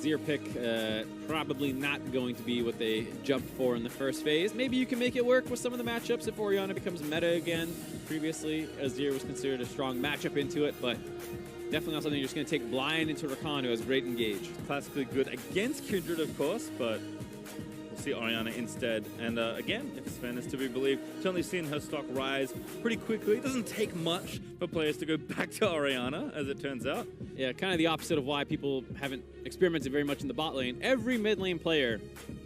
Azir pick probably not going to be what they jumped for in the first phase. Maybe you can make it work with some of the matchups if Orianna becomes meta again. Previously, Azir was considered a strong matchup into it, but definitely not something you're just going to take blind into Rakan, who has great engage. Classically good against Kindred, of course, but we'll see Orianna instead. And again, if Sven is to be believed, certainly seen her stock rise pretty quickly. It doesn't take much for players to go back to Orianna, as it turns out. Yeah, kind of the opposite of why people haven't experimented very much in the bot lane. Every mid lane player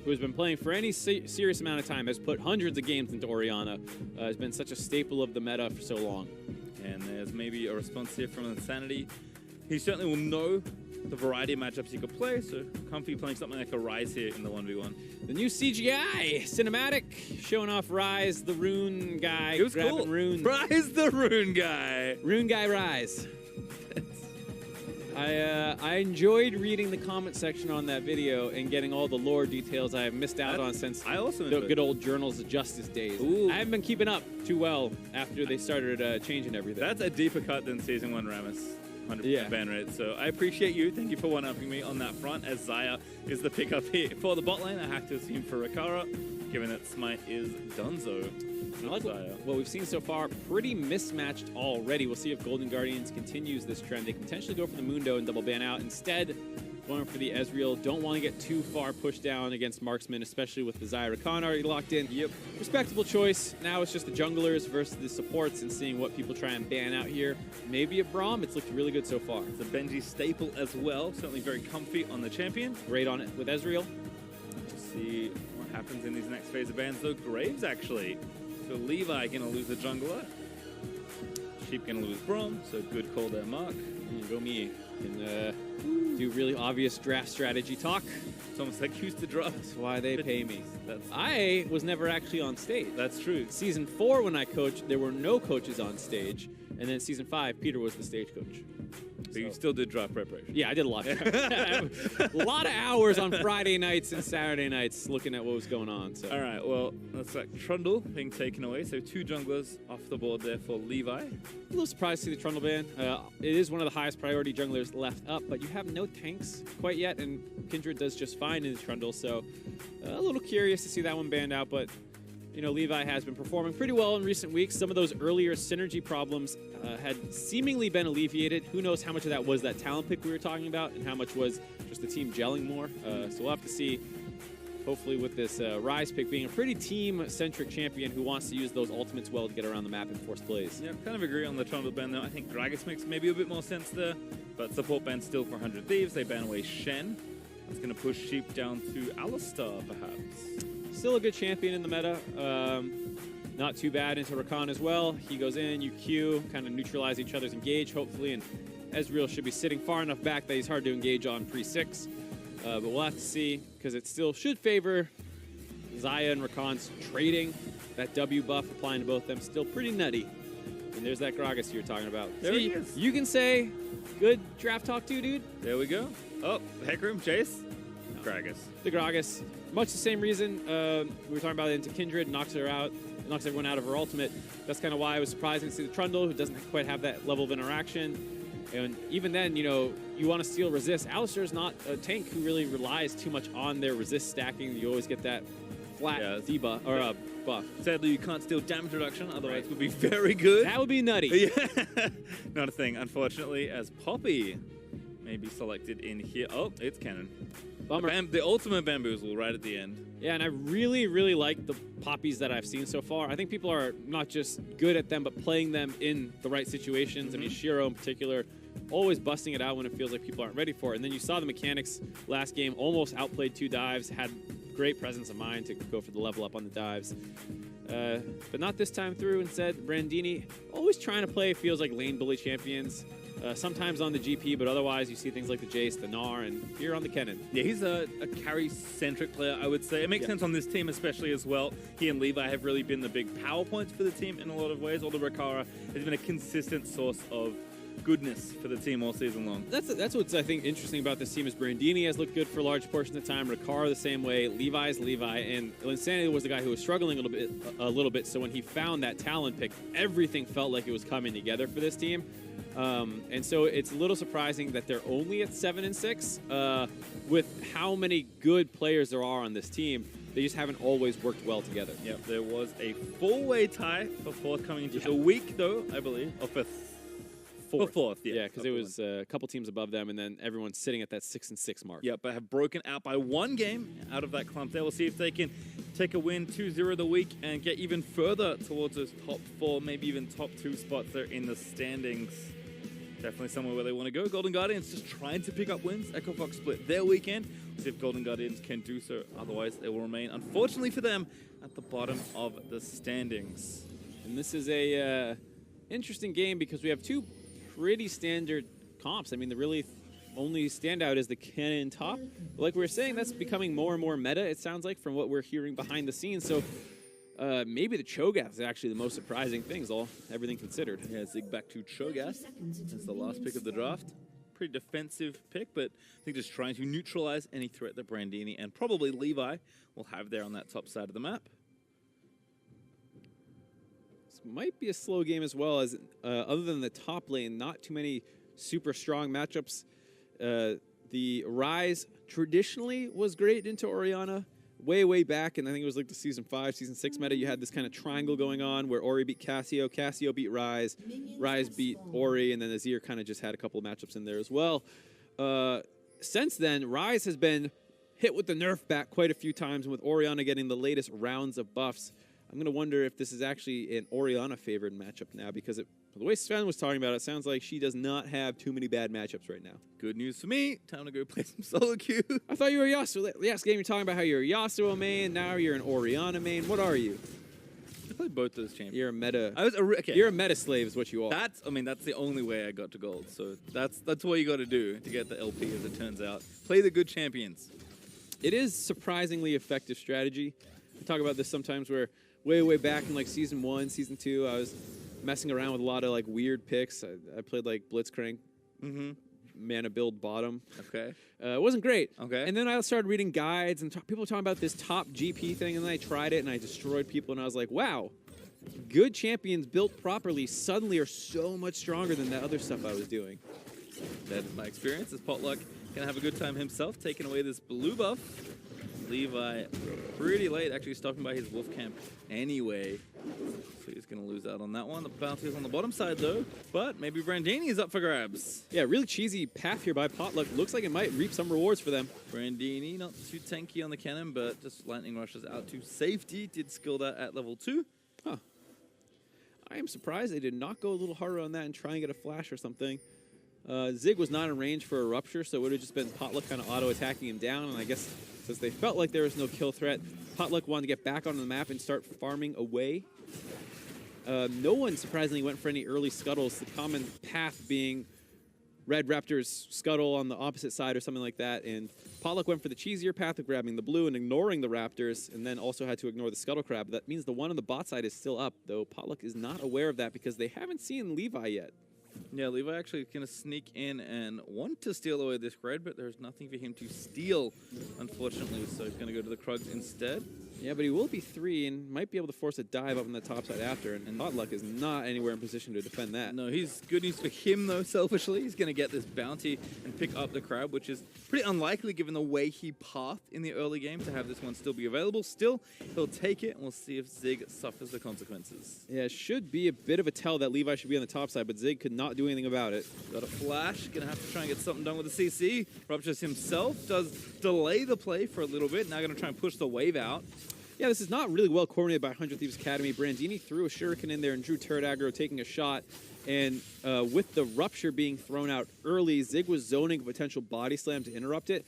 who has been playing for any serious amount of time has put hundreds of games into Orianna. Has been such a staple of the meta for so long. And there's maybe a response here from Insanity. He certainly will know the variety of matchups he could play, so comfy playing something like a Rise here in the 1v1. The new CGI cinematic showing off Rise, the rune guy. It was cool. Runes. Rise the rune guy. Rune guy Rise. I enjoyed reading the comment section on that video and getting all the lore details I have missed out on since the good old Journals of Justice days. Ooh. I haven't been keeping up too well after they started changing everything. That's a deeper cut than Season 1 Rammus. 100% ban rate. So I appreciate you. Thank you for one-upping me on that front, as Xayah is the pickup here for the bot lane. I have to assume for Rakara, given that Smite is Dunzo. I like what we've seen so far. Pretty mismatched already. We'll see if Golden Guardians continues this trend. They can potentially go for the Mundo and double ban out. Instead, going for the Ezreal. Don't want to get too far pushed down against Marksman, especially with the Xayah Rakan already locked in. Yep. Respectable choice. Now it's just the junglers versus the supports and seeing what people try and ban out here. Maybe a Braum. It's looked really good so far. It's a Benji staple as well. Certainly very comfy on the champion. Great on it with Ezreal. We'll see what happens in these next phase of bans, though. Graves, actually. So Levi going to lose the jungler. Sheep going to lose Braum, so good call there, Mark. Go me. Can do really obvious draft strategy talk. It's almost like used to draft. That's why they pay me. I was never actually on stage. That's true. Season 4, when I coached, there were no coaches on stage. And then Season 5, Peter was the stage coach. So you still did draft preparation? Yeah, I did a lot. A lot of hours on Friday nights and Saturday nights looking at what was going on. So. All right, well, looks like Trundle being taken away. So 2 junglers off the board there for Levi. A little surprised to see the Trundle ban. It is one of the highest priority junglers left up, but you have no tanks quite yet, and Kindred does just fine in the Trundle. So a little curious to see that one banned out, but you know, Levi has been performing pretty well in recent weeks. Some of those earlier synergy problems had seemingly been alleviated. Who knows how much of that was that talent pick we were talking about and how much was just the team gelling more. So we'll have to see, hopefully with this Rise pick being a pretty team-centric champion who wants to use those ultimates well to get around the map and force plays. Yeah, kind of agree on the Trundle ban though. I think Gragas makes maybe a bit more sense there, but support ban still for 100 Thieves. They ban away Shen. That's going to push Sheep down to Alistar, perhaps. Still a good champion in the meta. Not too bad into Rakan as well. He goes in, you Q, kind of neutralize each other's engage, hopefully, and Ezreal should be sitting far enough back that he's hard to engage on pre-6. But we'll have to see, because it still should favor Xayah and Rakan's trading. That W buff applying to both of them, still pretty nutty. And there's that Gragas you were talking about. There he is. You can say, good draft talk too, dude. There we go. Oh, Hecarim, Chase. No. Gragas. The Gragas. Much the same reason we were talking about it into Kindred, knocks her out, knocks everyone out of her ultimate. That's kind of why I was surprising to see the Trundle, who doesn't quite have that level of interaction. And even then, you know, you want to steal resist. Alistar's not a tank who really relies too much on their resist stacking. You always get that flat debuff or buff. Sadly, you can't steal damage reduction, otherwise it would be very good. That would be nutty. Yeah. Not a thing, unfortunately, as Poppy may be selected in here. Oh, it's Cannon. Bummer. The ultimate bamboozle right at the end. Yeah, and I really, really like the poppies that I've seen so far. I think people are not just good at them, but playing them in the right situations. I mean, Shiro in particular, always busting it out when it feels like people aren't ready for it. And then you saw the mechanics last game, almost outplayed 2 dives, had great presence of mind to go for the level up on the dives. But not this time through. Instead, Brandini always trying to play, feels like lane bully champions. Sometimes on the GP, but otherwise you see things like the Jace, the Gnar, and here on the Kennen. Yeah, he's a carry-centric player, I would say. It makes sense on this team especially as well. He and Levi have really been the big power points for the team in a lot of ways. Although Rakara has been a consistent source of goodness for the team all season long. That's what's, I think, interesting about this team is Brandini has looked good for large portions of the time, Rakara the same way, Levi's Levi, and Insanity was the guy who was struggling a little bit. So when he found that talent pick, everything felt like it was coming together for this team. And so it's a little surprising that they're only at 7 and 6. with how many good players there are on this team, they just haven't always worked well together. Yep, there was a 4-way tie for fourth coming into the week, though, I believe, or fifth. Fourth, yeah, because it was a couple teams above them, and then everyone's sitting at that 6-6 mark. Yep, but have broken out by 1 game out of that clump there. We'll see if they can take a win 2-0 the week and get even further towards those top 4, maybe even top 2 spots there in the standings. Definitely somewhere where they want to go. Golden Guardians just trying to pick up wins. Echo Fox split their weekend. We'll see if Golden Guardians can do so. Otherwise, they will remain, unfortunately for them, at the bottom of the standings. And this is a interesting game because we have 2 pretty standard comps. I mean, the really only standout is the cannon top. But like we were saying, that's becoming more and more meta, it sounds like, from what we're hearing behind the scenes. So maybe the Cho'Gath is actually the most surprising things, everything considered. Yeah, Zig back to Cho'Gath. That's the last pick of the draft. Pretty defensive pick, but I think just trying to neutralize any threat that Brandini and probably Levi will have there on that top side of the map. This might be a slow game as well, as other than the top lane, not too many super strong matchups. The Rise traditionally was great into Orianna. Way back, and I think it was like the Season 5, Season 6 meta, you had this kind of triangle going on where Ori beat Cassio, Cassio beat Rise, Rise beat Ori, and then Azir kind of just had a couple of matchups in there as well. Since then, Rise has been hit with the nerf back quite a few times, and with Orianna getting the latest rounds of buffs, I'm going to wonder if this is actually an Orianna-favored matchup now, because the way Sven was talking about it, sounds like she does not have too many bad matchups right now. Good news for me. Time to go play some solo queue. I thought you were a Yasuo. Last game you're talking about how you're a Yasuo main, now you're an Orianna main. What are you? I played both those champions. You're a meta. Okay. You're a meta slave is what you are. That's the only way I got to gold. So that's what you got to do to get the LP, as it turns out. Play the good champions. It is surprisingly effective strategy. We talk about this sometimes where way back in like Season 1, Season 2, I was messing around with a lot of like weird picks. I played like Blitzcrank, mana build bottom. Okay. It wasn't great. Okay. And then I started reading guides and people were talking about this top GP thing, and then I tried it and I destroyed people, and I was like, wow, good champions built properly suddenly are so much stronger than the other stuff I was doing. That's my experience. As Potluck can have a good time himself, taking away this blue buff. Levi pretty late, actually stopping by his wolf camp anyway. So he's going to lose out on that one. The bounty is on the bottom side, though. But maybe Brandini is up for grabs. Yeah, really cheesy path here by Potluck. Looks like it might reap some rewards for them. Brandini, not too tanky on the cannon, but just lightning rushes out to safety. Did skill that at level 2. Huh. I am surprised they did not go a little harder on that and try and get a flash or something. Zig was not in range for a rupture, so it would have just been Potluck kind of auto-attacking him down, and I guess since they felt like there was no kill threat, Potluck wanted to get back onto the map and start farming away. No one, surprisingly, went for any early scuttles, the common path being Red Raptor's scuttle on the opposite side or something like that, and Potluck went for the cheesier path of grabbing the blue and ignoring the Raptors, and then also had to ignore the Scuttle Crab. That means the one on the bot side is still up, though Potluck is not aware of that because they haven't seen Levi yet. Yeah, Levi actually going to sneak in and want to steal away this red, but there's nothing for him to steal, unfortunately, so he's going to go to the Krugs instead. Yeah, but he will be 3 and might be able to force a dive up on the top side after, and Potluck is not anywhere in position to defend that. No, he's good news for him, though, selfishly. He's going to get this bounty and pick up the crab, which is pretty unlikely given the way he pathed in the early game to have this one still be available. Still, he'll take it, and we'll see if Zig suffers the consequences. Yeah, it should be a bit of a tell that Levi should be on the top side, but Zig could not do anything about it. Got a flash, going to have to try and get something done with the CC. Ruptures himself does delay the play for a little bit. Now going to try and push the wave out. Yeah, this is not really well coordinated by 100 Thieves Academy. Brandini threw a shuriken in there and drew turret aggro, taking a shot. And with the rupture being thrown out early, Zig was zoning a potential body slam to interrupt it.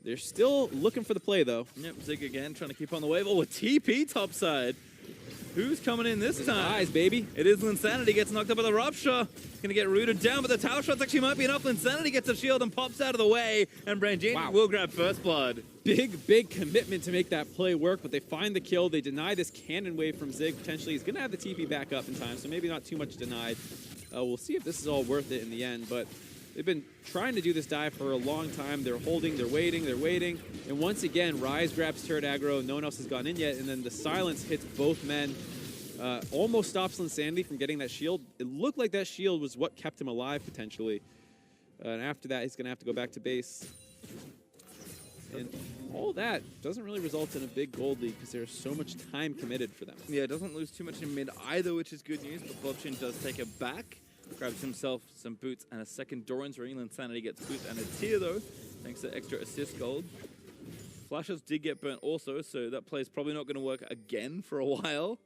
They're still looking for the play, though. Yep, Zig again trying to keep on the wave. Oh, a TP topside. Who's coming in this time? Eyes, baby. It is Linsanity, gets knocked up by the rupture. Gonna get rooted down, but the tower shots actually might be enough. Linsanity gets a shield and pops out of the way, and Brandini will grab first blood. Big commitment to make that play work, but they find the kill. They deny this cannon wave from Zig. Potentially, he's gonna have the TP back up in time, so maybe not too much denied. We'll see if this is all worth it in the end, but they've been trying to do this dive for a long time. They're holding, they're waiting. And once again, Rise grabs turret aggro. No one else has gone in yet, and then the silence hits both men. Almost stops Linsanity from getting that shield. It looked like that shield was what kept him alive, potentially. And after that, he's going to have to go back to base. And all that doesn't really result in a big gold lead because there's so much time committed for them. Yeah, it doesn't lose too much in mid either, which is good news, but Bobchin does take it back. Grabs himself some boots and a second Doran's ring. Insanity gets boots and a tier though, thanks to extra assist gold. Flashes did get burnt also, so that play's probably not going to work again for a while.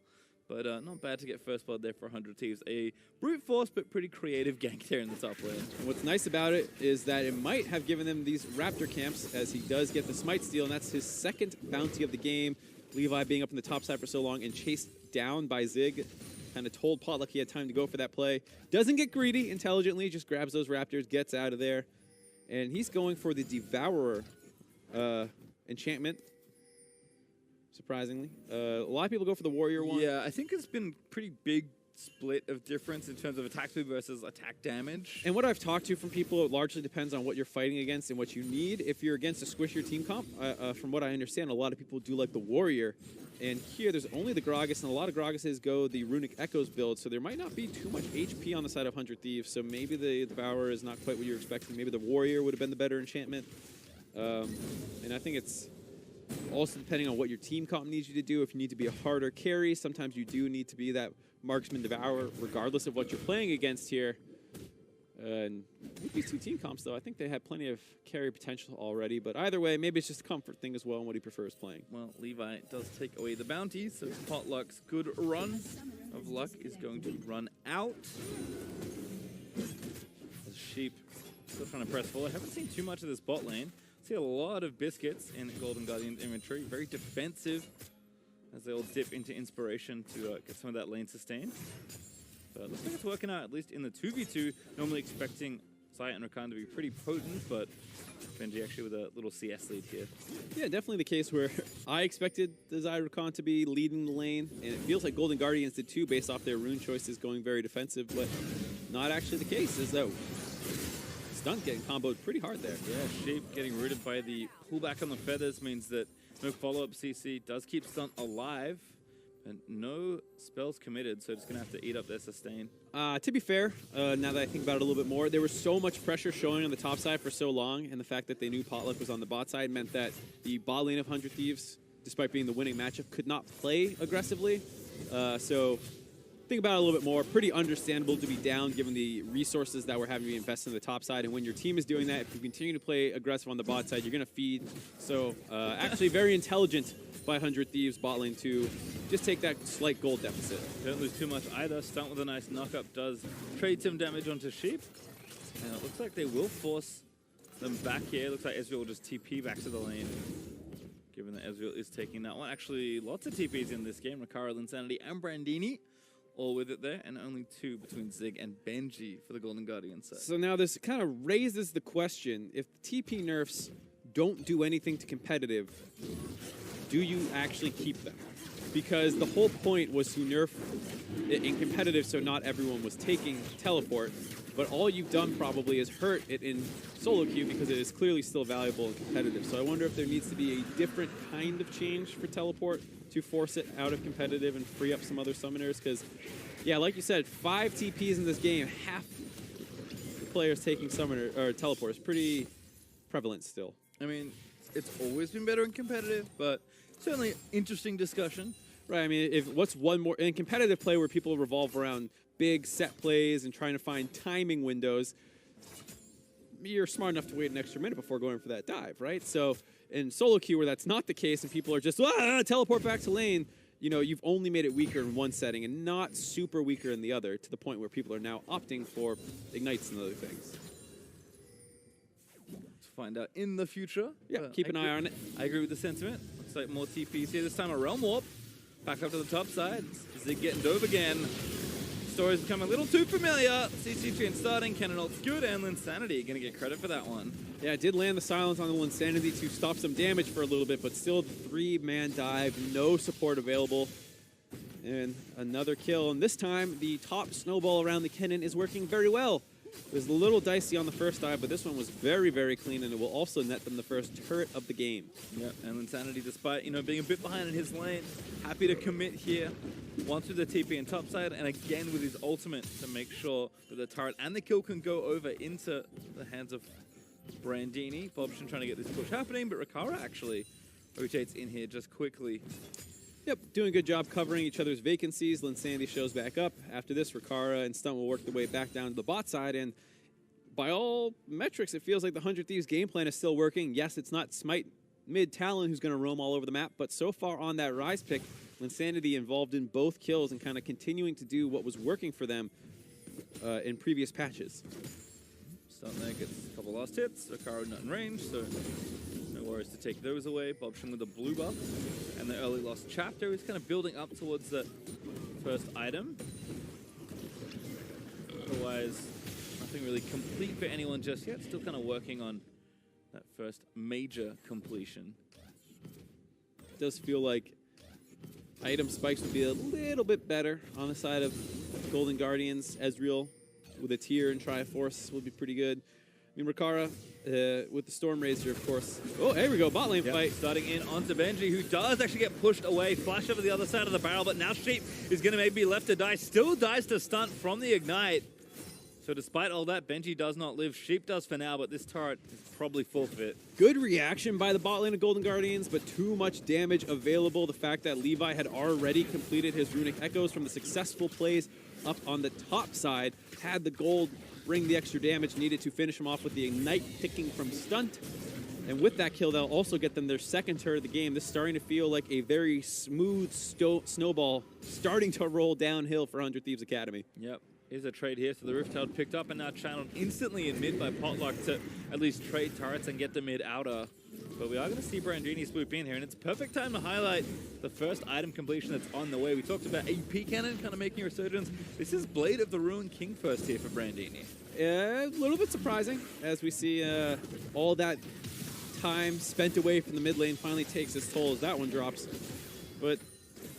But not bad to get first blood there for 100 Thieves. A brute force, but pretty creative gank there in the top lane. And what's nice about it is that it might have given them these Raptor camps, as he does get the Smite steal, and that's his second bounty of the game. Levi being up in the top side for so long and chased down by Zig. Kind of told Potluck he had time to go for that play. Doesn't get greedy intelligently, just grabs those Raptors, gets out of there. And he's going for the Devourer enchantment. Surprisingly. A lot of people go for the Warrior one. Yeah, I think it's been pretty big split of difference in terms of attack speed versus attack damage. And what I've talked to from people, it largely depends on what you're fighting against and what you need. If you're against a squishier team comp, from what I understand, a lot of people do like the Warrior. And here, there's only the Gragas, and a lot of Gragases go the Runic Echoes build, so there might not be too much HP on the side of 100 Thieves, so maybe the Devourer is not quite what you're expecting. Maybe the Warrior would have been the better enchantment. And I think it's also depending on what your team comp needs you to do. If you need to be a harder carry, sometimes you do need to be that Marksman Devourer, regardless of what you're playing against here. And with these two team comps, though, I think they have plenty of carry potential already. But either way, maybe it's just a comfort thing as well and what he prefers playing. Well, Levi does take away the bounties, so Potluck's good run of luck is going to run out. The Sheep still trying to press forward. I haven't seen too much of this bot lane. See a lot of biscuits in Golden Guardian's inventory. Very defensive as they all dip into inspiration to get some of that lane sustain. But looks like it's working out, at least in the 2v2. Normally expecting Zaya and Rakan to be pretty potent, but Benji actually with a little CS lead here. Yeah, definitely the case where I expected the Zaya Rakan to be leading the lane, and it feels like Golden Guardians did too, based off their rune choices going very defensive, but not actually the case, as though Stunt getting comboed pretty hard there. Yeah, Sheep getting rooted by the pullback on the feathers means that no follow-up CC does keep Stunt alive. And no spells committed, so just going to have to eat up their sustain. To be fair, now that I think about it a little bit more, there was so much pressure showing on the top side for so long, and the fact that they knew Potluck was on the bot side meant that the bot lane of 100 Thieves, despite being the winning matchup, could not play aggressively. So think about it a little bit more. Pretty understandable to be down given the resources that we're having to be invested in the top side, and when your team is doing that, if you continue to play aggressive on the bot side, you're going to feed. So actually very intelligent by 100 Thieves bot lane to just take that slight gold deficit. Don't lose too much either. Stunt with a nice knockup does trade some damage onto Sheep. And it looks like they will force them back here. Looks like Ezreal will just TP back to the lane, given that Ezreal is taking that one. Actually, lots of TPs in this game. Rakara, Insanity, and Brandini all with it there, and only two between Zig and Benji for the Golden Guardian side. So now this kind of raises the question, if the TP nerfs don't do anything to competitive, do you actually keep them? Because the whole point was to nerf it in competitive so not everyone was taking teleport, but all you've done probably is hurt it in solo queue because it is clearly still valuable in competitive. So I wonder if there needs to be a different kind of change for teleport to force it out of competitive and free up some other summoners, because yeah, like you said, 5 TPs in this game, half the players taking summoner or teleport is pretty prevalent still. I mean, it's always been better in competitive, but certainly interesting discussion. Right, I mean, if what's one more in competitive play where people revolve around big set plays and trying to find timing windows, you're smart enough to wait an extra minute before going for that dive, right? So in solo queue where that's not the case and people are just teleport back to lane, you know, you've only made it weaker in one setting and not super weaker in the other, to the point where people are now opting for ignites and other things. Find out in the future. Yeah, keep an eye on it. I agree with the sentiment. Looks like more TPs here. This time a Realm Warp. Back up to the top side. Zig getting dove again. Story's become a little too familiar. CC chain starting. Cannon ult's good. And Linsanity gonna get credit for that one. Yeah, it did land the silence on the Linsanity to stop some damage for a little bit, but still the 3-man dive. No support available. And another kill. And this time, the top snowball around the cannon is working very well. It was a little dicey on the first dive, but this one was very, very clean, and it will also net them the first turret of the game. Yep, and Insanity, despite, you know, being a bit behind in his lane, happy to commit here. Once with the TP and topside, and again with his ultimate to make sure that the turret and the kill can go over into the hands of Brandini. Bobshin trying to get this push happening, but Rikara actually rotates in here just quickly. Yep, doing a good job covering each other's vacancies. Linsanity shows back up. After this, Rikara and Stunt will work their way back down to the bot side, and by all metrics, it feels like the 100 Thieves game plan is still working. Yes, it's not Smite mid-Talon who's going to roam all over the map, but so far on that Rise pick, Linsanity involved in both kills and kind of continuing to do what was working for them in previous patches. Stunt there gets a couple last hits. Rikara not in range, so no worries to take those away. Bobshin with the blue buff and the early lost chapter. He's kind of building up towards the first item. Otherwise, nothing really complete for anyone just yet. Still kind of working on that first major completion. It does feel like item spikes would be a little bit better on the side of Golden Guardians. Ezreal with a tier and Triforce would be pretty good. I mean, Rikara with the Storm Razor, of course. Oh, here we go, bot lane fight. Starting in onto Benji, who does actually get pushed away. Flash over the other side of the barrel, but now Sheep is going to maybe be left to die. Still dies to Stunt from the Ignite. So despite all that, Benji does not live. Sheep does for now, but this turret is probably forfeit. Good reaction by the bot lane of Golden Guardians, but too much damage available. The fact that Levi had already completed his Runic Echoes from the successful plays up on the top side, had the gold bring the extra damage needed to finish him off with the Ignite ticking from Stunt. And with that kill, they'll also get them their second turret of the game. This is starting to feel like a very smooth snowball starting to roll downhill for 100 Thieves Academy. Yep. Here's a trade here. So the Rift Herald picked up and now channeled instantly in mid by Potluck to at least trade turrets and get the mid outer. But we are going to see Brandini swoop in here, and it's perfect time to highlight the first item completion that's on the way. We talked about AP Cannon kind of making a resurgence. This is Blade of the Ruined King first here for Brandini. A little bit surprising as we see all that time spent away from the mid lane finally takes its toll as that one drops. But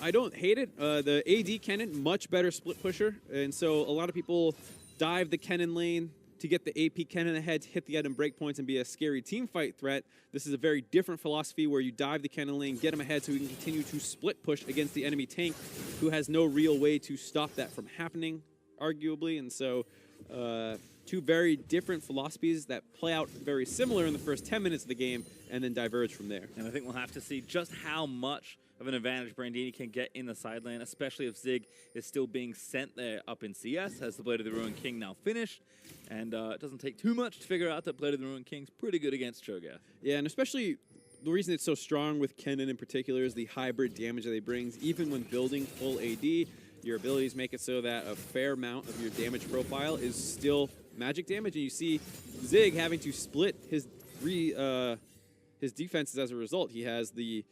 I don't hate it. The AD Kennen, much better split pusher, and so a lot of people dive the Kennen lane to get the AP Kennen ahead, to hit the item breakpoints and be a scary team fight threat. This is a very different philosophy where you dive the Kennen lane, get him ahead so we can continue to split push against the enemy tank who has no real way to stop that from happening, arguably. And so two very different philosophies that play out very similar in the first 10 minutes of the game and then diverge from there. And I think we'll have to see just how much of an advantage Brandini can get in the side lane, especially if Zig is still being sent there up in CS. Has the Blade of the Ruined King now finished? And it doesn't take too much to figure out that Blade of the Ruined King's pretty good against Cho'Gath. Yeah, and especially the reason it's so strong with Kennen in particular is the hybrid damage that he brings. Even when building full AD, your abilities make it so that a fair amount of your damage profile is still magic damage, and you see Zig having to split his defenses as a result. He has the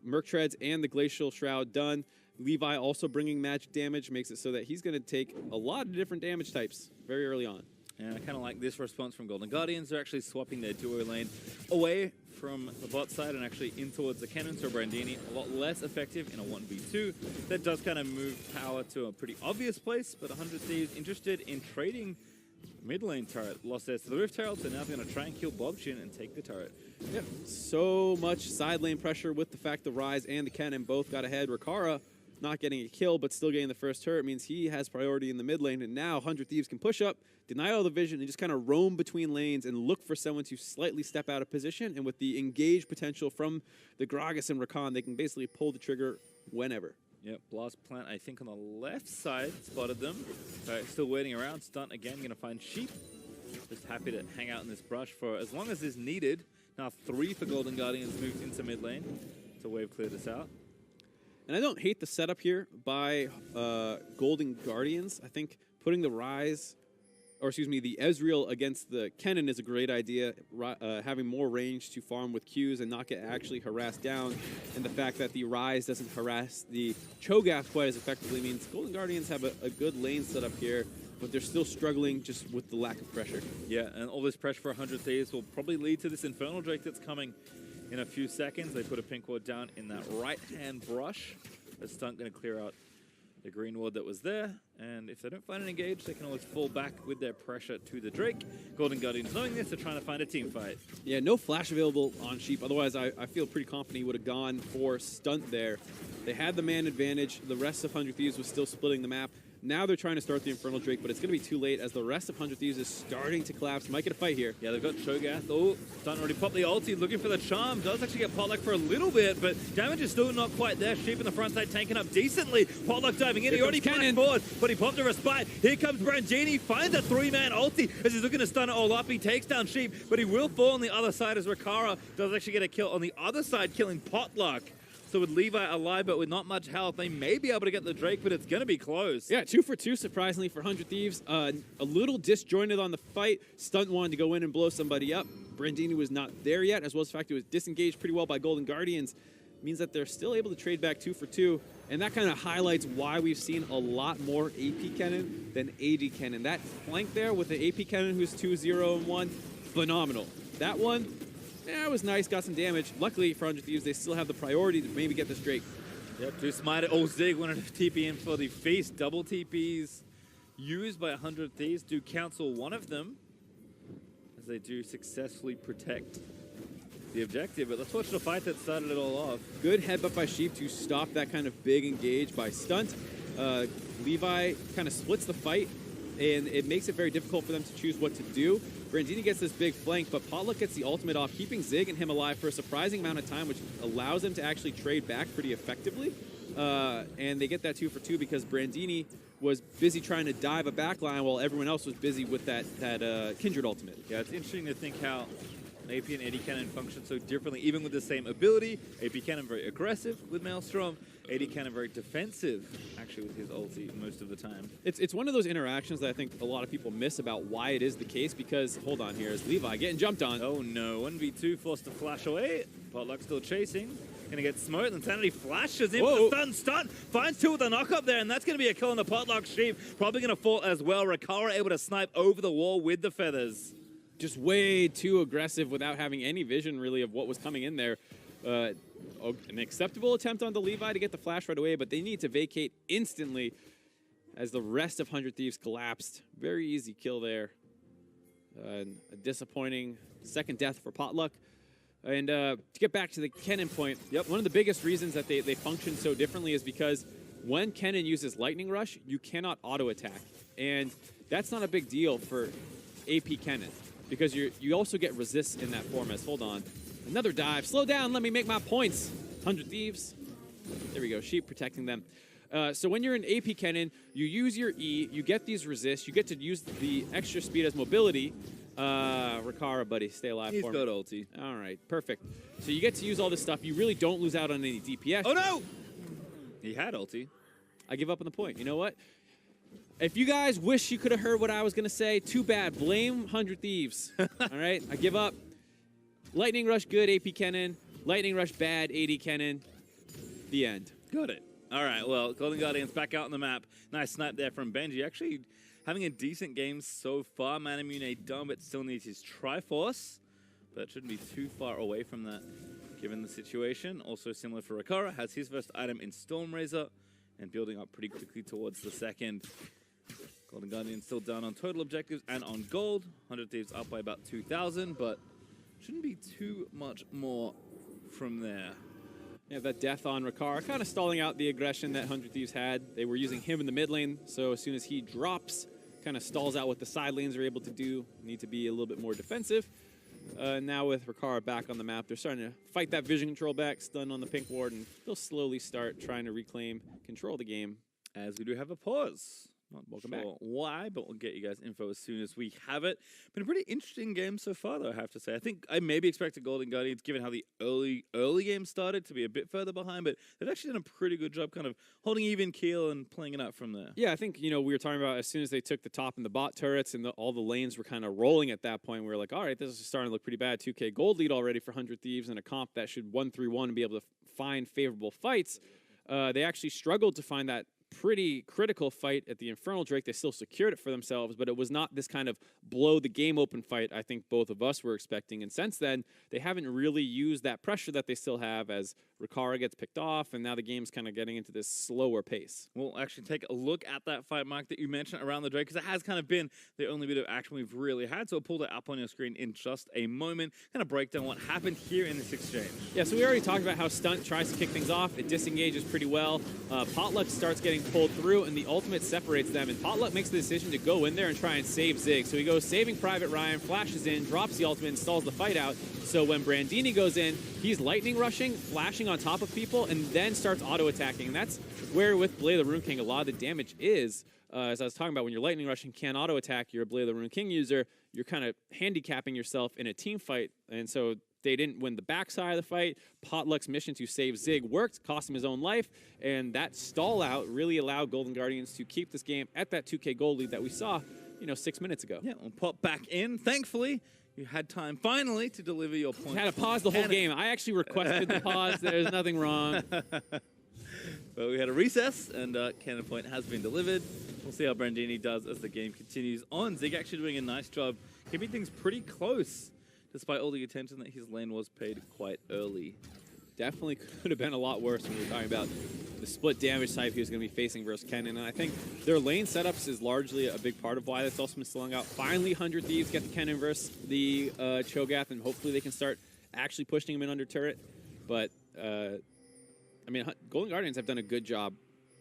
Merc Treads and the Glacial Shroud done. Levi also bringing magic damage makes it so that he's going to take a lot of different damage types very early on. And I kind of like this response from Golden Guardians. They're actually swapping their duo lane away from the bot side and actually in towards the Cannon. So Brandini a lot less effective in a 1v2. That does kind of move power to a pretty obvious place, but 100 Thieves interested in trading mid lane turret. Lost there to the Rift Herald, so now they're going to try and kill Bobshin and take the turret. Yep, so much side lane pressure with the fact the Rise and the Cannon both got ahead. Rikara not getting a kill, but still getting the first turret means he has priority in the mid lane, and now 100 Thieves can push up, deny all the vision, and just kind of roam between lanes and look for someone to slightly step out of position, and with the engaged potential from the Gragas and Rakan, they can basically pull the trigger whenever. Yep, Blast Plant, I think on the left side, spotted them. Still waiting around. Stunt again, going to find Sheep. Just happy to hang out in this brush for as long as is needed. Now 3 for Golden Guardians moved into mid lane to wave clear this out. And I don't hate the setup here by Golden Guardians. I think putting the Rise, or excuse me, the Ezreal against the Kennen is a great idea. Having more range to farm with Qs and not get actually harassed down. And the fact that the Rise doesn't harass the Cho'Gath quite as effectively means Golden Guardians have a good lane setup here, but they're still struggling just with the lack of pressure. Yeah, and all this pressure for 100 Thieves will probably lead to this Infernal Drake that's coming in a few seconds. They put a pink ward down in that right-hand brush. The Stunt going to clear out the green ward that was there, and if they don't find an engage, they can always fall back with their pressure to the Drake. Golden Guardians knowing this, they're trying to find a team fight. Yeah, no flash available on Sheep, otherwise I feel pretty confident he would have gone for Stunt there. They had the man advantage, the rest of 100 Thieves was still splitting the map. Now they're trying to start the Infernal Drake, but it's going to be too late as the rest of 100 Thieves is starting to collapse. Might get a fight here. Yeah, they've got Cho'Gath. Oh, Stunt already popped the ulti, looking for the charm. Does actually get Potluck for a little bit, but damage is still not quite there. Sheep in the front side tanking up decently. Potluck diving in. Here he already comes flashed forward, but he popped a respite. Here comes Brandini, finds a 3-man ulti as he's looking to stun it all up. He takes down Sheep, but he will fall on the other side as Rakara does actually get a kill on the other side, killing Potluck. So with Levi alive, but with not much health, they may be able to get the Drake, but it's going to be close. Yeah, 2 for 2, surprisingly, for 100 Thieves. A little disjointed on the fight. Stunt wanted to go in and blow somebody up. Brandini was not there yet, as well as the fact it was disengaged pretty well by Golden Guardians. Means that they're still able to trade back 2 for 2. And that kind of highlights why we've seen a lot more AP Kennen than AD Kennen. That flank there with the AP Kennen who's 2-0-1, phenomenal. That one, yeah, it was nice, got some damage. Luckily for 100 Thieves, they still have the priority to maybe get this Drake. Yep, 2 smite. Oh, Zig wanted to TP in for the feast. Double TPs used by 100 Thieves do cancel one of them as they do successfully protect the objective. But let's watch the fight that started it all off. Good headbutt by Sheep to stop that kind of big engage by Stunt. Levi kind of splits the fight, and it makes it very difficult for them to choose what to do. Brandini gets this big flank, but Potluck gets the ultimate off, keeping Zig and him alive for a surprising amount of time, which allows them to actually trade back pretty effectively. And they get that 2 for 2 because Brandini was busy trying to dive a backline while everyone else was busy with that Kindred ultimate. Yeah, it's interesting to think how AP and AD Cannon function so differently, even with the same ability. AP Cannon very aggressive with Maelstrom. AD Cannon very defensive, actually, with his ulti most of the time. It's one of those interactions that I think a lot of people miss about why it is the case, because, hold on, here's Levi getting jumped on. Oh no, 1v2 forced to flash away. Potluck still chasing. Gonna get smoked. Insanity flashes in with the stun. Finds 2 with a knock up there, and that's gonna be a kill on the Potluck Sheep. Probably gonna fall as well. Rakara able to snipe over the wall with the feathers. Just way too aggressive without having any vision, really, of what was coming in there. An acceptable attempt on the Levi to get the flash right away, but they need to vacate instantly as the rest of 100 Thieves collapsed. Very easy kill there. A disappointing second death for Potluck. And to get back to the Kennen point, one of the biggest reasons that they function so differently is because when Kennen uses Lightning Rush, you cannot auto-attack. And that's not a big deal for AP Kennen, because you also get resists in that form. Hold on. Another dive. Slow down. Let me make my points. 100 Thieves. There we go. Sheep protecting them. So when you're in AP Kennen, you use your E. You get these resists. You get to use the extra speed as mobility. Rakara, buddy, stay alive for me. He's got ulti. All right. Perfect. So you get to use all this stuff. You really don't lose out on any DPS. Oh, no! He had ulti. I give up on the point. You know what? If you guys wish you could have heard what I was going to say, too bad. Blame 100 Thieves. All right? I give up. Lightning Rush, good, AP Kennen. Lightning Rush, bad, AD Kennen. The end. Got it. All right, well, Golden Guardians back out on the map. Nice snipe there from Benji. Actually having a decent game so far. Manamune done, but still needs his Triforce. But shouldn't be too far away from that, given the situation. Also similar for Rakara, has his first item in Stormrazor and building up pretty quickly towards the second. Golden Guardian still down on total objectives and on gold. 100 Thieves up by about 2,000, but shouldn't be too much more from there. Yeah, that death on Rakara, kind of stalling out the aggression that 100 Thieves had. They were using him in the mid lane, so as soon as he drops, kind of stalls out what the side lanes are able to do. Need to be a little bit more defensive. Now with Rakara back on the map, they're starting to fight that vision control back, stun on the pink ward, and they'll slowly start trying to reclaim control of the game. As we do have a pause. Not Welcome sure back. Why, but we'll get you guys info as soon as we have it. Been a pretty interesting game so far, though, I have to say. I think I maybe expected Golden Guardians, given how the early game started, to be a bit further behind, but they've actually done a pretty good job kind of holding even keel and playing it out from there. Yeah, I think, we were talking about as soon as they took the top and the bot turrets and all the lanes were kind of rolling at that point, we were like, all right, this is starting to look pretty bad. 2K gold lead already for 100 Thieves and a comp that should 1-3-1 and be able to find favorable fights. They actually struggled to find that pretty critical fight at the Infernal Drake. They still secured it for themselves, but it was not this kind of blow the game open fight I think both of us were expecting. And since then, they haven't really used that pressure that they still have as Rakara gets picked off, and now the game's kind of getting into this slower pace. We'll actually take a look at that fight, Mark, that you mentioned around the Drake, because it has kind of been the only bit of action we've really had. So I'll pull that up on your screen in just a moment, kind of break down what happened here in this exchange. Yeah, so we already talked about how Stunt tries to kick things off. It disengages pretty well. Potluck starts getting pulled through, and the ultimate separates them. And Potluck makes the decision to go in there and try and save Zig. So he goes saving Private Ryan, flashes in, drops the ultimate, and stalls the fight out. So when Brandini goes in, he's lightning rushing, flashing on top of people, and then starts auto-attacking. And that's where, with Blade of the Rune King, a lot of the damage is. As I was talking about, when you're lightning rushing, can't auto-attack, you're a Blade of the Rune King user, you're kind of handicapping yourself in a team fight. And so they didn't win the backside of the fight. Potluck's mission to save Zig worked, cost him his own life, and that stall out really allowed Golden Guardians to keep this game at that 2K gold lead that we saw, 6 minutes ago. Yeah, we'll pop back in. Thankfully, you had time finally to deliver your point. You had to pause the whole game. I actually requested the pause. There's nothing wrong. But we had a recess, and cannon point has been delivered. We'll see how Brandini does as the game continues on. Zig actually doing a nice job keeping things pretty close, despite all the attention that his lane was paid quite early. Definitely could have been a lot worse when we were talking about the split damage type he was going to be facing versus Kennen. And I think their lane setups is largely a big part of why that's also been slowing out. Finally, 100 Thieves get the Kennen versus the Cho'Gath, and hopefully they can start actually pushing him in under turret. But, I mean, Golden Guardians have done a good job,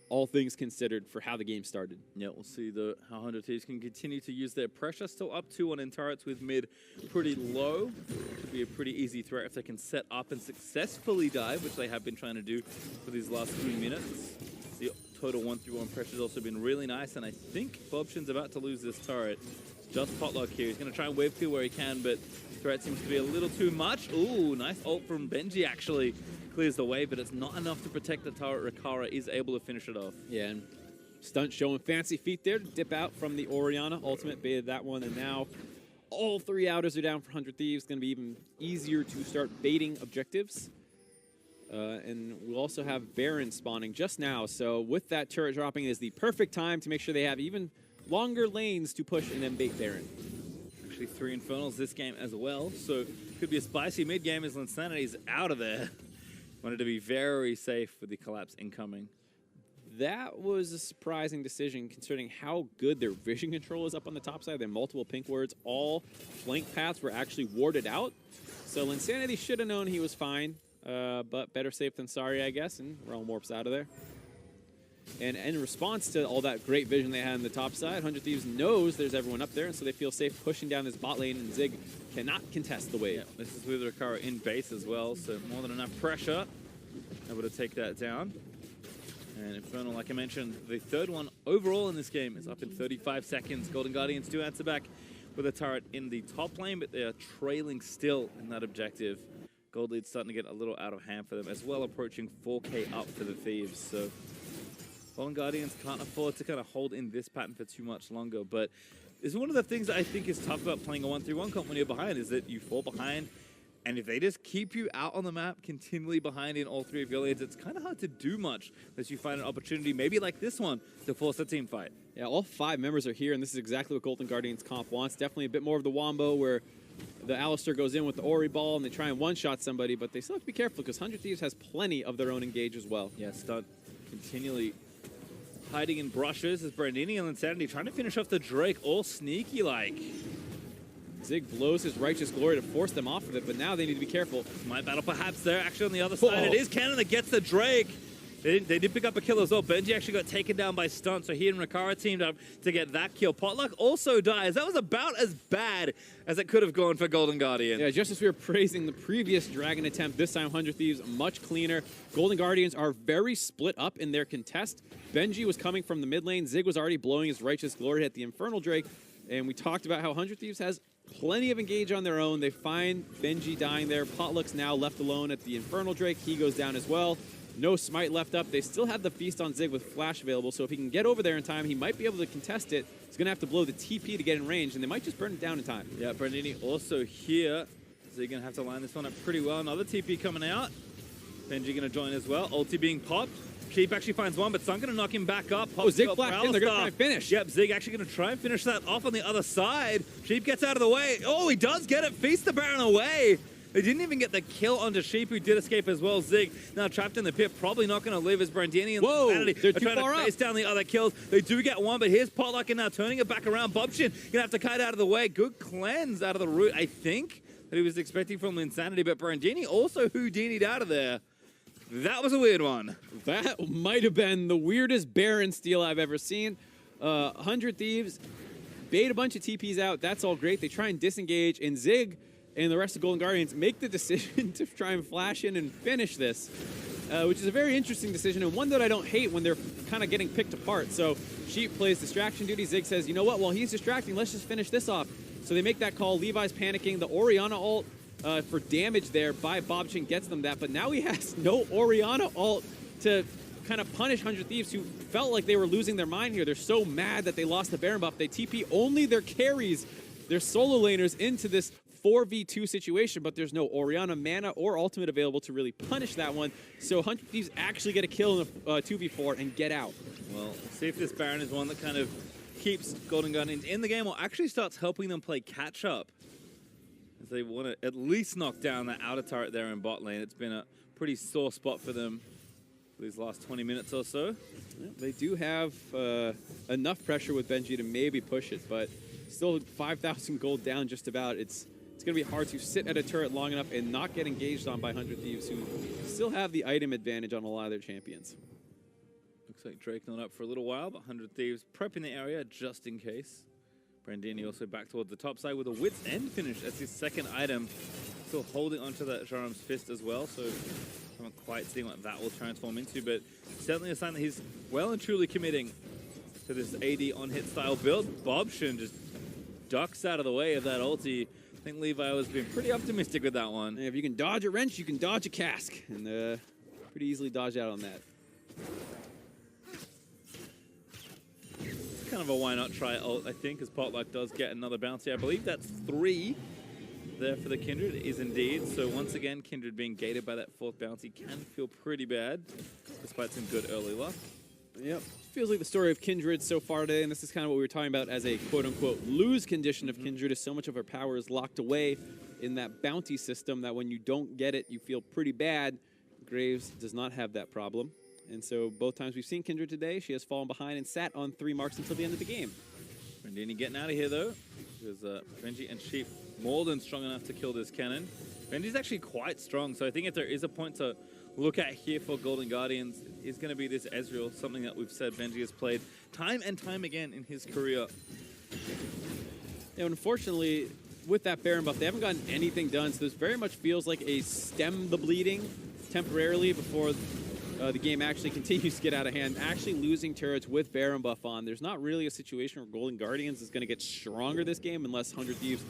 all things considered, for how the game started. Yeah, we'll see how 100 Thieves can continue to use their pressure. Still up 2-1 in turrets with mid pretty low. Could be a pretty easy threat if they can set up and successfully dive, which they have been trying to do for these last 3 minutes. The total 1-3-1 pressure has also been really nice, and I think Bobshin's about to lose this turret. It's just Potluck here. He's going to try and wave kill where he can, but threat seems to be a little too much. Ooh, nice ult from Benji, actually. Clears the way, but it's not enough to protect the turret. Rikara is able to finish it off. Yeah, and Stunt showing fancy feet there to dip out from the Orianna. Ultimate baited that one, and now all 3 outers are down for 100 Thieves. It's going to be even easier to start baiting objectives. And we'll also have Baron spawning just now. So with that turret dropping, is the perfect time to make sure they have even longer lanes to push and then bait Baron. Actually 3 Infernals this game as well, so could be a spicy mid-game as Linsanity's out of there. Wanted to be very safe with the collapse incoming. That was a surprising decision considering how good their vision control is up on the top side. They have multiple pink words. All flank paths were actually warded out. So Linsanity should have known he was fine, but better safe than sorry, I guess, and Realm Warp's out of there. And in response to all that great vision they had on the top side, 100 Thieves knows there's everyone up there, and so they feel safe pushing down this bot lane, and Zig cannot contest the wave. Yeah, this is with Rikara in base as well, so more than enough pressure. Able to take that down. And Infernal, like I mentioned, the third one overall in this game is up in 35 seconds. Golden Guardians do answer back with a turret in the top lane, but they are trailing still in that objective. Gold lead's starting to get a little out of hand for them, as well approaching 4K up for the Thieves. So Golden Guardians can't afford to kind of hold in this pattern for too much longer, but it's one of the things that I think is tough about playing a 1-3-1 comp when you're behind, is that you fall behind, and if they just keep you out on the map, continually behind in all 3 of your lanes, it's kind of hard to do much unless you find an opportunity, maybe like this one, to force a team fight. Yeah, all 5 members are here, and this is exactly what Golden Guardians comp wants. Definitely a bit more of the Wombo, where the Alistair goes in with the Ori ball, and they try and one-shot somebody, but they still have to be careful, because 100 Thieves has plenty of their own engage as well. Yeah, Stunt continually hiding in brushes as Brandini and Insanity trying to finish off the Drake, all sneaky-like. Zig blows his Righteous Glory to force them off of it, but now they need to be careful. My battle perhaps there. Actually, on the other side, it is Cannon that gets the Drake. They did pick up a kill as well. Benji actually got taken down by Stunt, so he and Rikara teamed up to get that kill. Potluck also dies. That was about as bad as it could have gone for Golden Guardians. Yeah, just as we were praising the previous Dragon attempt, this time 100 Thieves much cleaner. Golden Guardians are very split up in their contest. Benji was coming from the mid lane. Zig was already blowing his Righteous Glory at the Infernal Drake. And we talked about how 100 Thieves has plenty of engage on their own. They find Benji dying there. Potluck's now left alone at the Infernal Drake. He goes down as well. No smite left up. They still have the feast on Zig with flash available, so if he can get over there in time, he might be able to contest it. He's going to have to blow the TP to get in range, and they might just burn it down in time. Yeah, Brandini also here. Zig going to have to line this one up pretty well. Another TP coming out. Benji going to join as well. Ulti being popped. Sheep actually finds one, but Sun going to knock him back up. Oh, Zig flashed in. They're going to try and finish. Yep, Zig actually going to try and finish that off on the other side. Sheep gets out of the way. Oh, he does get it. Feast the Baron away. They didn't even get the kill onto Sheep, who did escape as well. Zig now trapped in the pit, probably not going to live as Brandini and Sanity are trying to face down the other kills. They do get one, but here's Potluck and now turning it back around. Bobshin going to have to kite out of the way. Good cleanse out of the root, I think, that he was expecting from Insanity, but Brandini also Houdini'd out of there. That was a weird one. That might have been the weirdest Baron steal I've ever seen. 100 Thieves bait a bunch of TPs out. That's all great. They try and disengage, and Zig and the rest of Golden Guardians make the decision to try and flash in and finish this, which is a very interesting decision and one that I don't hate when they're kind of getting picked apart. So Sheep plays distraction duty. Zig says, you know what, while he's distracting, let's just finish this off. So they make that call. Levi's panicking. The Orianna ult for damage there by Bobchin gets them that, but now he has no Orianna ult to kind of punish 100 Thieves, who felt like they were losing their mind here. They're so mad that they lost the Baron buff. They TP only their carries, their solo laners, into this 4v2 situation, but there's no Orianna mana or ultimate available to really punish that one. So 100 Thieves actually get a kill in a 2v4 and get out. Well, see if this Baron is one that kind of keeps Golden Guardians in the game or actually starts helping them play catch up, as they want to at least knock down that outer turret there in bot lane. It's been a pretty sore spot for them these last 20 minutes or so. Yeah, they do have enough pressure with Benji to maybe push it, but still 5,000 gold down just about. It's going to be hard to sit at a turret long enough and not get engaged on by 100 Thieves, who still have the item advantage on a lot of their champions. Looks like Drake not up for a little while, but 100 Thieves prepping the area just in case. Brandini also back towards the top side with a Wit's End finish as his second item. Still holding onto that Jaram's fist as well, so haven't quite seen what that will transform into, but certainly a sign that he's well and truly committing to this AD on-hit style build. Bobchin just ducks out of the way of that ulti. I think Levi was being pretty optimistic with that one. Yeah, if you can dodge a wrench, you can dodge a cask, and pretty easily dodge out on that. It's kind of a why not try ult, I think, as Potluck does get another bounty. I believe that's 3 there for the Kindred. It is indeed. So once again, Kindred being gated by that 4th bounty can feel pretty bad, despite some good early luck. Yep. Feels like the story of Kindred so far today, and this is kind of what we were talking about as a quote-unquote lose condition of Kindred, is so much of our power is locked away in that bounty system that when you don't get it, you feel pretty bad. Graves does not have that problem. And so both times we've seen Kindred today, she has fallen behind and sat on 3 marks until the end of the game. Brandini getting out of here, though. Because Benji and Sheep more than strong enough to kill this cannon. Benji's actually quite strong, so I think if there is a point to look at here for Golden Guardians, is going to be this Ezreal, something that we've said Benji has played time and time again in his career. Yeah, unfortunately, with that Baron buff, they haven't gotten anything done, so this very much feels like a stem the bleeding temporarily before the game actually continues to get out of hand. Actually losing turrets with Baron buff on, there's not really a situation where Golden Guardians is going to get stronger this game unless 100 Thieves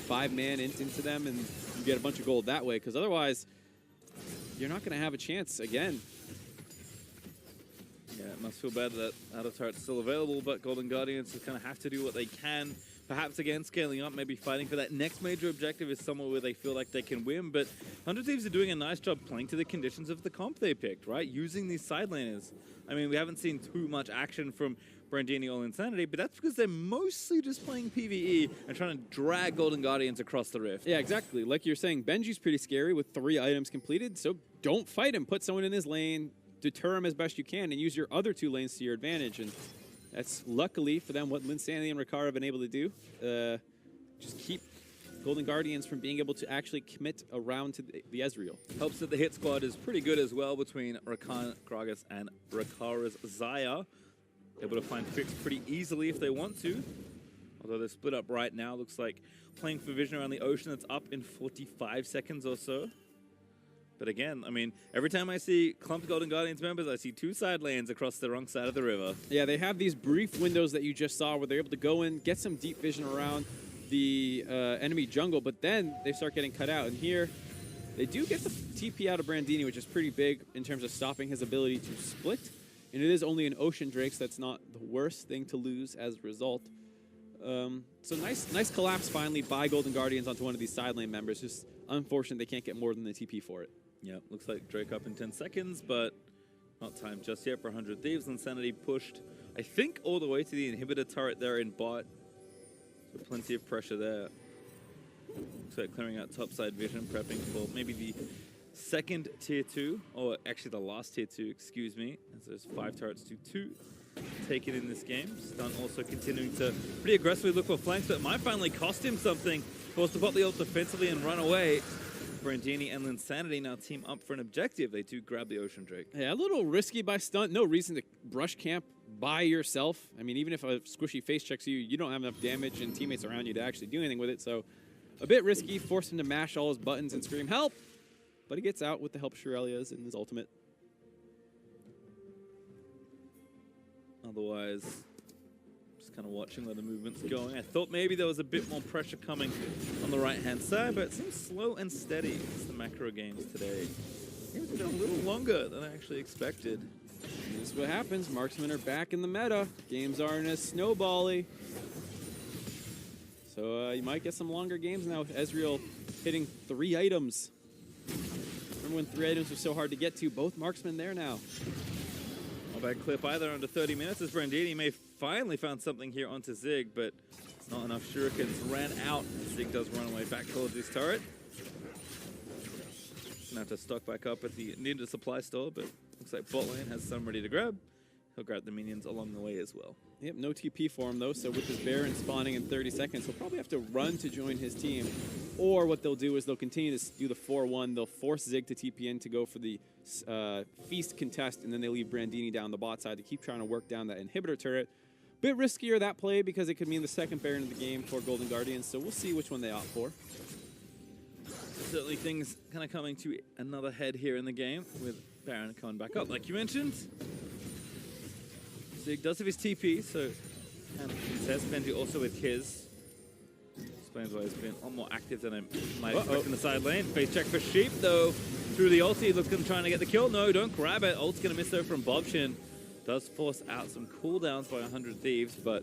5-man into them and you get a bunch of gold that way, because otherwise you're not going to have a chance again. Yeah, it must feel bad that outer turret's still available, but Golden Guardians just kind of have to do what they can. Perhaps, again, scaling up, maybe fighting for that next major objective is somewhere where they feel like they can win. But 100 Thieves are doing a nice job playing to the conditions of the comp they picked, right? Using these side laners. I mean, we haven't seen too much action from Brandini or Insanity, but that's because they're mostly just playing PvE and trying to drag Golden Guardians across the rift. Yeah, exactly. Like you're saying, Benji's pretty scary with 3 items completed, so don't fight him. Put someone in his lane, deter him as best you can, and use your other 2 lanes to your advantage. And that's luckily for them what Linsanity and Ricard have been able to do. Just keep Golden Guardians from being able to actually commit a round to the Ezreal. Helps that the hit squad is pretty good as well between Rakan, Gragas, and Rakara's Zaya. Able to find picks pretty easily if they want to. Although they're split up right now. Looks like playing for Vision around the ocean that's up in 45 seconds or so. But again, I mean, every time I see clumped Golden Guardians members, I see 2 side lanes across the wrong side of the river. Yeah, they have these brief windows that you just saw where they're able to go in, get some deep vision around the enemy jungle, but then they start getting cut out. And here, they do get the TP out of Brandini, which is pretty big in terms of stopping his ability to split. And it is only an Ocean Drake, so that's not the worst thing to lose as a result. So nice collapse finally by Golden Guardians onto one of these side lane members. Just unfortunate they can't get more than the TP for it. Yeah, looks like Drake up in 10 seconds, but not time just yet for 100 Thieves. Insanity pushed, I think, all the way to the inhibitor turret there in bot. So plenty of pressure there. Looks like clearing out topside Vision, prepping for maybe the second tier 2, or actually the last tier 2, excuse me. As there's 5 turrets to 2 taken in this game. Stun also continuing to pretty aggressively look for flanks, but it might finally cost him something. Forced to pop the ult defensively and run away. Brandini and Linsanity now team up for an objective. They do grab the Ocean Drake. Yeah, a little risky by stunt. No reason to brush camp by yourself. I mean, even if a squishy face checks you, you don't have enough damage and teammates around you to actually do anything with it. So a bit risky. Force him to mash all his buttons and scream, help! But he gets out with the help Shurelias in his ultimate. Otherwise, just kind of watching where the movement's going. I thought maybe there was a bit more pressure coming on the right-hand side, but it seems slow and steady. It's the macro games today. It's been a little longer than I actually expected. This is what happens. Marksmen are back in the meta. Games aren't as snowbally. So you might get some longer games now with Ezreal hitting 3 items. Remember when 3 items were so hard to get to? Both marksmen there now. Not bad clip either, under 30 minutes as Brandini may finally found something here onto Zig, but not enough shurikens ran out. Zig does run away back towards his turret. Gonna have to stock back up at the Ninja supply store, but looks like bot lane has some ready to grab. He'll grab the minions along the way as well. Yep, no TP for him though, so with his Baron spawning in 30 seconds, he'll probably have to run to join his team. Or what they'll do is they'll continue to do the 4-1. They'll force Zig to TP in to go for the feast contest, and then they leave Brandini down the bot side to keep trying to work down that inhibitor turret. Bit riskier that play because it could mean the second Baron of the game for Golden Guardians, so we'll see which one they opt for. Certainly things kind of coming to another head here in the game with Baron coming back up. Like you mentioned, Zig does have his TP, so and says Benji also with his. Explains why he's been a lot more active than I might expect in the side lane. Face check for Sheep though. Through the ulti, looking trying to get the kill. No, don't grab it. Ult's gonna miss though from Bobshin. Does force out some cooldowns by 100 Thieves, but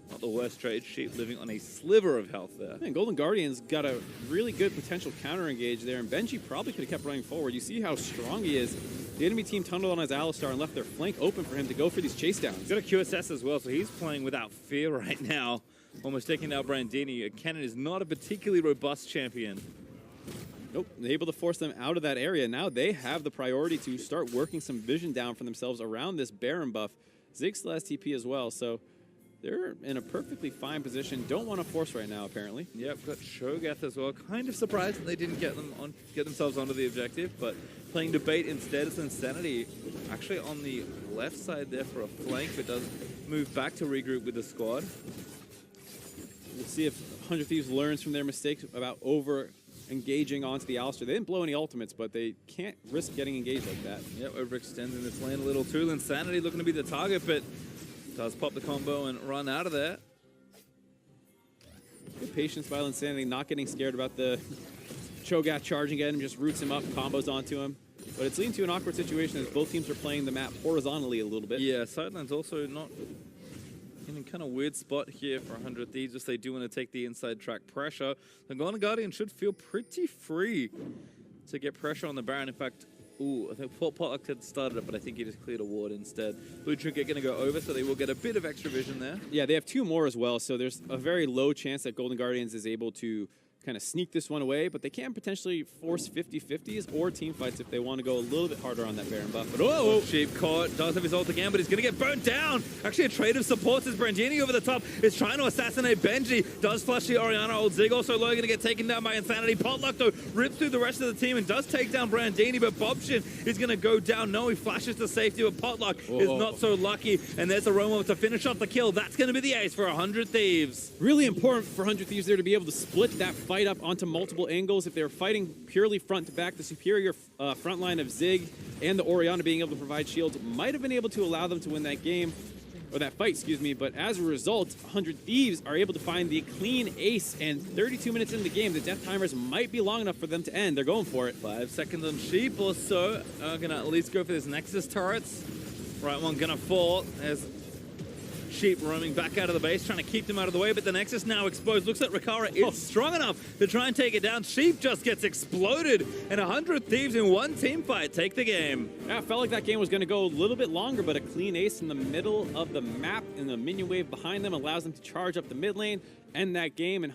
not the worst trade. Sheep living on a sliver of health there. And Golden Guardians got a really good potential counter engage there, and Benji probably could have kept running forward. You see how strong he is. The enemy team tunneled on his Alistar and left their flank open for him to go for these chase downs. He's got a QSS as well, so he's playing without fear right now. Almost taking down Brandini. Cannon is not a particularly robust champion. Nope, they're able to force them out of that area. Now they have the priority to start working some vision down for themselves around this Baron buff. Zig still has TP as well, so they're in a perfectly fine position. Don't want to force right now, apparently. Yep, got Shogath as well. Kind of surprised that they didn't get themselves onto the objective, but playing debate instead is Insanity. Actually on the left side there for a flank, but does move back to regroup with the squad. We'll see if 100 Thieves learns from their mistakes about over-engaging onto the Alistar. They didn't blow any ultimates, but they can't risk getting engaged like that. Yep, overextending this lane a little too. Insanity looking to be the target, but does pop the combo and run out of there. Good patience by Insanity, not getting scared about the Cho'Gath charging at him, just roots him up, combos onto him. But it's leading to an awkward situation as both teams are playing the map horizontally a little bit. Yeah, Sideline's also not in a kind of weird spot here for 100 Thieves if they do want to take the inside track pressure. The Golden Guardian should feel pretty free to get pressure on the Baron. In fact, I think Potluck had started it, but I think he just cleared a ward instead. Blue Trinket going to go over, so they will get a bit of extra vision there. Yeah, they have 2 more as well, so there's a very low chance that Golden Guardians is able to kind of sneak this one away, but they can potentially force 50-50s or team fights if they want to go a little bit harder on that Baron buff. But oh! Sheep caught, does have his ult again, but he's going to get burnt down. Actually, a trade of supports as Brandini over the top is trying to assassinate Benji. Does flush the Orianna. Old Zig also low, going to get taken down by Insanity. Potluck, though, rips through the rest of the team and does take down Brandini, but Bobshin is going to go down. No, he flashes to safety, but Potluck is not so lucky, and there's a Romo to finish off the kill. That's going to be the ace for 100 Thieves. Really important for 100 Thieves there to be able to split that fight up onto multiple angles. If they were fighting purely front to back, the superior front line of Zig and the Orianna being able to provide shields might have been able to allow them to win that game, or that fight, excuse me, but as a result, 100 Thieves are able to find the clean ace, and 32 minutes into the game, the death timers might be long enough for them to end. They're going for it. 5 seconds on Sheep or so. Gonna at least go for this Nexus turrets. Right one gonna fall as Sheep roaming back out of the base, trying to keep them out of the way, but the Nexus now exposed. Looks like Rikara is strong enough to try and take it down. Sheep just gets exploded, and 100 Thieves in one team fight take the game. Yeah, I felt like that game was going to go a little bit longer, but a clean ace in the middle of the map and the minion wave behind them allows them to charge up the mid lane, end that game, and